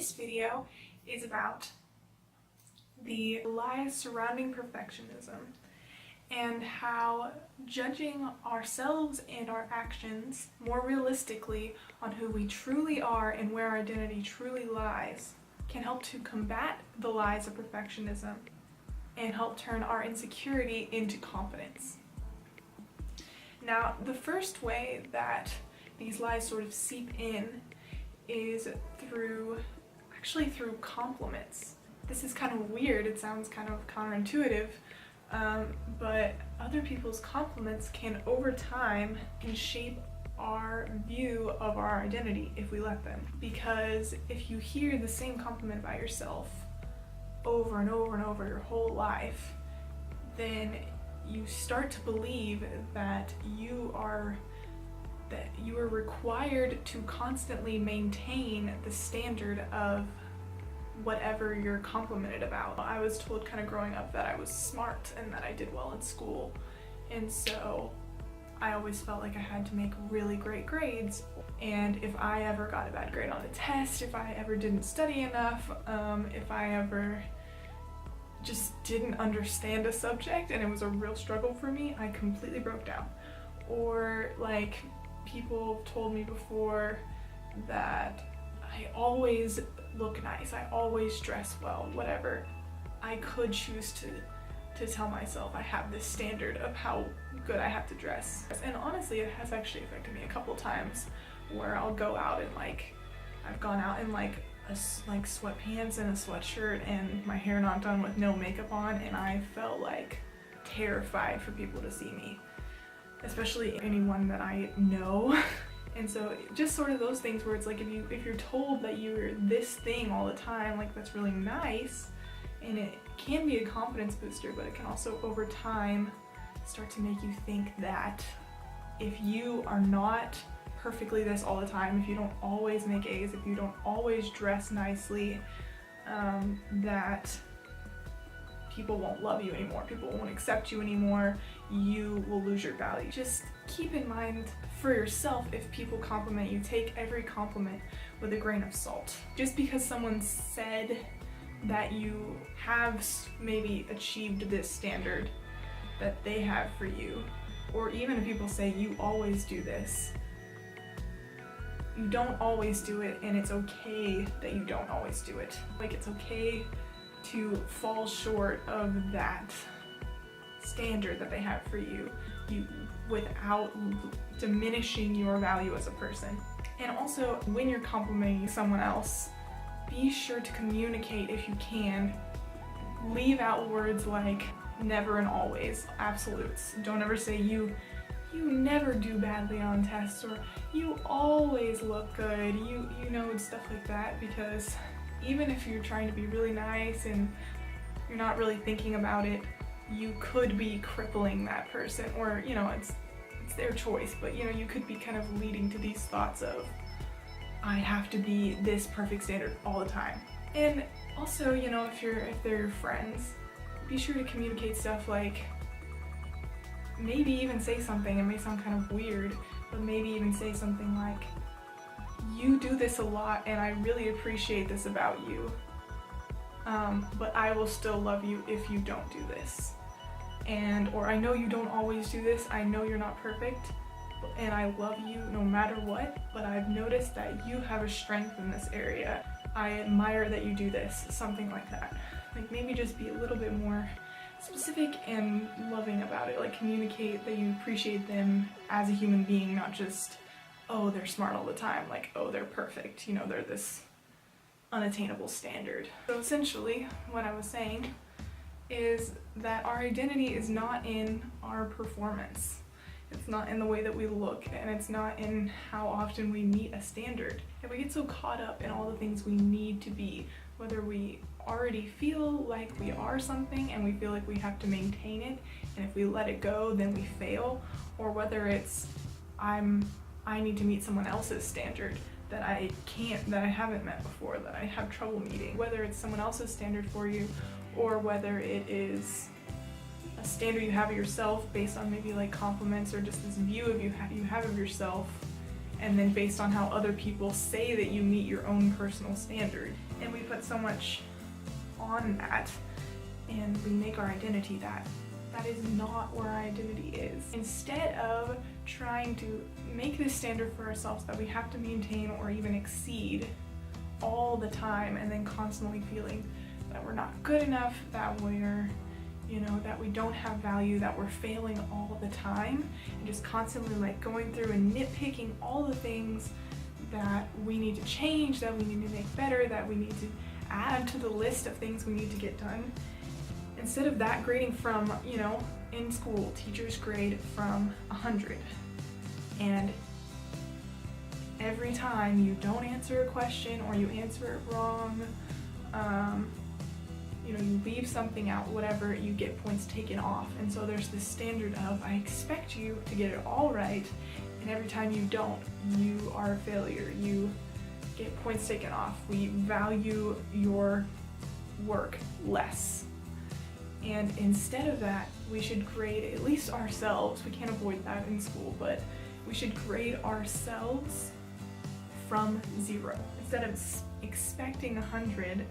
This video is about the lies surrounding perfectionism and how judging ourselves and our actions more realistically on who we truly are and where our identity truly lies can help to combat the lies of perfectionism and help turn our insecurity into confidence. Now, the first way that these lies sort of seep in is through compliments. This is kind of weird, it sounds kind of counterintuitive, but other people's compliments can, over time, shape our view of our identity if we let them. Because if you hear the same compliment about yourself over and over and over your whole life, then you start to believe that you are required to constantly maintain the standard of whatever you're complimented about. I was told kind of growing up that I was smart and that I did well in school, and so I always felt like I had to make really great grades, and if I ever got a bad grade on a test, if I ever didn't study enough, if I ever just didn't understand a subject and it was a real struggle for me, I completely broke down. Or like people told me before that I always look nice, I always dress well, whatever. I could choose to tell myself I have this standard of how good I have to dress. And honestly, it has actually affected me a couple times where I'll go out and I've gone out in like sweatpants and a sweatshirt and my hair not done with no makeup on, and I felt like terrified for people to see me, especially anyone that I know. And so just sort of those things where it's like if you're told that you're this thing all the time, like that's really nice, and it can be a confidence booster, but it can also over time start to make you think that if you are not perfectly this all the time, if you don't always make A's, if you don't always dress nicely, that people won't love you anymore, people won't accept you anymore, you will lose your value. Just keep in mind for yourself, if people compliment you, take every compliment with a grain of salt. Just because someone said that you have maybe achieved this standard that they have for you, or even if people say you always do this, you don't always do it, and it's okay that you don't always do it. Like, it's okay to fall short of that standard that they have for you, without diminishing your value as a person. And also, when you're complimenting someone else, be sure to communicate if you can. Leave out words like never and always, absolutes. Don't ever say you never do badly on tests, or you always look good, you know, and stuff like that, because even if you're trying to be really nice and you're not really thinking about it, you could be crippling that person, or you know, it's their choice, but you know, you could be kind of leading to these thoughts of I have to be this perfect standard all the time. And also, you know, if they're your friends, be sure to communicate stuff like, maybe even say something, it may sound kind of weird, but maybe even say something like, you do this a lot and I really appreciate this about you, but I will still love you if you don't do this. Or I know you don't always do this, I know you're not perfect, and I love you no matter what, but I've noticed that you have a strength in this area. I admire that you do this, something like that. Like, maybe just be a little bit more specific and loving about it. Like, communicate that you appreciate them as a human being, not just, oh, they're smart all the time, like, oh, they're perfect, you know, they're this unattainable standard. So essentially, what I was saying is that our identity is not in our performance. It's not in the way that we look, and it's not in how often we meet a standard. If we get so caught up in all the things we need to be, whether we already feel like we are something and we feel like we have to maintain it, and if we let it go, then we fail, or whether it's I need to meet someone else's standard that I haven't met before, that I have trouble meeting, whether it's someone else's standard for you, or whether it is a standard you have of yourself based on maybe like compliments or just this view of you have of yourself, and then based on how other people say that you meet your own personal standard. And we put so much on that, and we make our identity that. That is not where our identity is. Instead of trying to make this standard for ourselves that we have to maintain or even exceed all the time, and then constantly feeling that we're not good enough, that we're, that we don't have value, that we're failing all the time, and just constantly like going through and nitpicking all the things that we need to change, that we need to make better, that we need to add to the list of things we need to get done. Instead of that, grading from, in school, teachers grade from 100. And every time you don't answer a question or you answer it wrong, you leave something out, whatever, you get points taken off. And so there's this standard of, I expect you to get it all right, and every time you don't, you are a failure. You get points taken off. We value your work less. And instead of that, we should grade at least ourselves. We can't avoid that in school, but we should grade ourselves from 0. Instead of expecting 100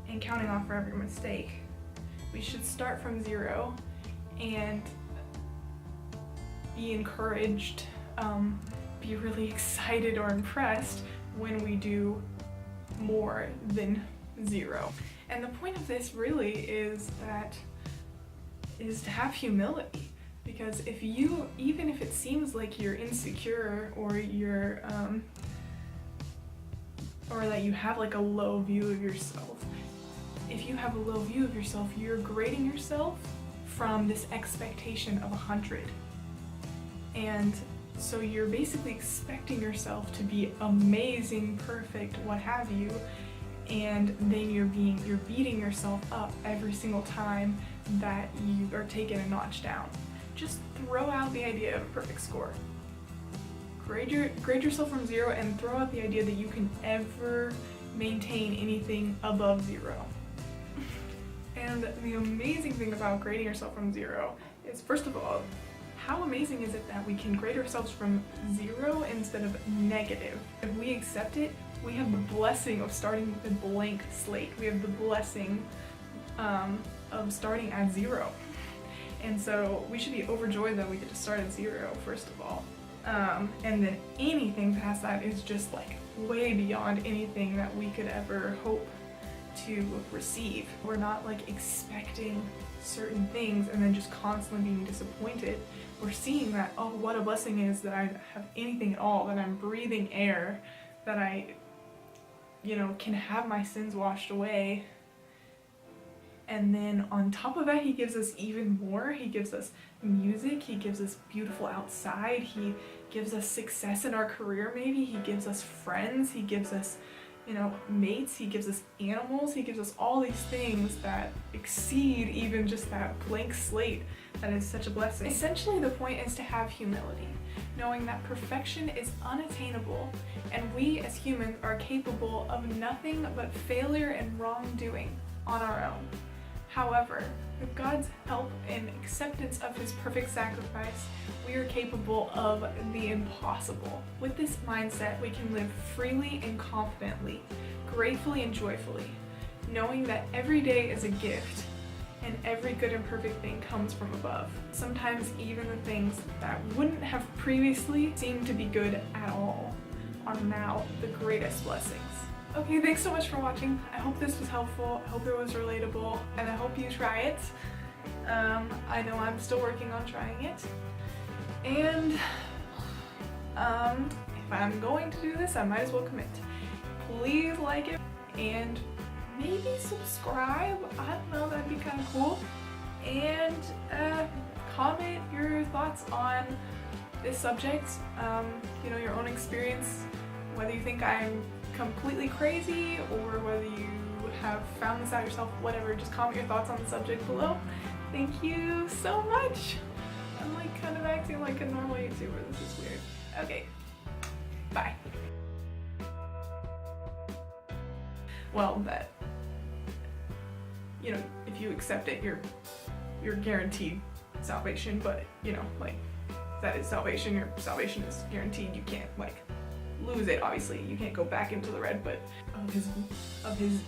and counting off for every mistake, we should start from 0 and be encouraged, be really excited or impressed when we do more than 0. And the point of this really is to have humility, because even if it seems like you're insecure or or that you have like a low view of yourself, if you have a low view of yourself, you're grading yourself from this expectation of 100. And so you're basically expecting yourself to be amazing, perfect, what have you, and then you're beating yourself up every single time that you are taking a notch down. Just throw out the idea of a perfect score. Grade yourself from 0 and throw out the idea that you can ever maintain anything above 0. And the amazing thing about grading yourself from 0 is, first of all, how amazing is it that we can grade ourselves from 0 instead of negative? If we accept it, we have the blessing of starting with a blank slate. We have the blessing of starting at 0. And so we should be overjoyed that we get to start at 0, first of all. And then anything past that is just like way beyond anything that we could ever hope to receive. We're not like expecting certain things and then just constantly being disappointed. We're seeing that, oh, what a blessing is that I have anything at all, that I'm breathing air, that I, can have my sins washed away. And then on top of that, he gives us even more. He gives us music, he gives us beautiful outside, he gives us success in our career maybe, he gives us friends, he gives us mates, he gives us animals, he gives us all these things that exceed even just that blank slate. That is such a blessing. Essentially, the point is to have humility, knowing that perfection is unattainable, and we as humans are capable of nothing but failure and wrongdoing on our own. However, with God's help and acceptance of his perfect sacrifice, we are capable of the impossible. With this mindset, we can live freely and confidently, gratefully and joyfully, knowing that every day is a gift and every good and perfect thing comes from above. Sometimes even the things that wouldn't have previously seemed to be good at all are now the greatest blessings. Okay, thanks so much for watching. I hope this was helpful, I hope it was relatable, and I hope you try it. I know I'm still working on trying it. And if I'm going to do this, I might as well commit. Please like it and maybe subscribe. I don't know, that'd be kind of cool. And comment your thoughts on this subject, your own experience, whether you think I'm completely crazy or whether you have found this out yourself, whatever. Just comment your thoughts on the subject below. Thank you so much. I'm like kind of acting like a normal YouTuber. This is weird. Okay, bye. Well, that, if you accept it, you're guaranteed salvation, but like that is salvation. Your salvation is guaranteed. You can't like lose it. Obviously, you can't go back into the red, but of his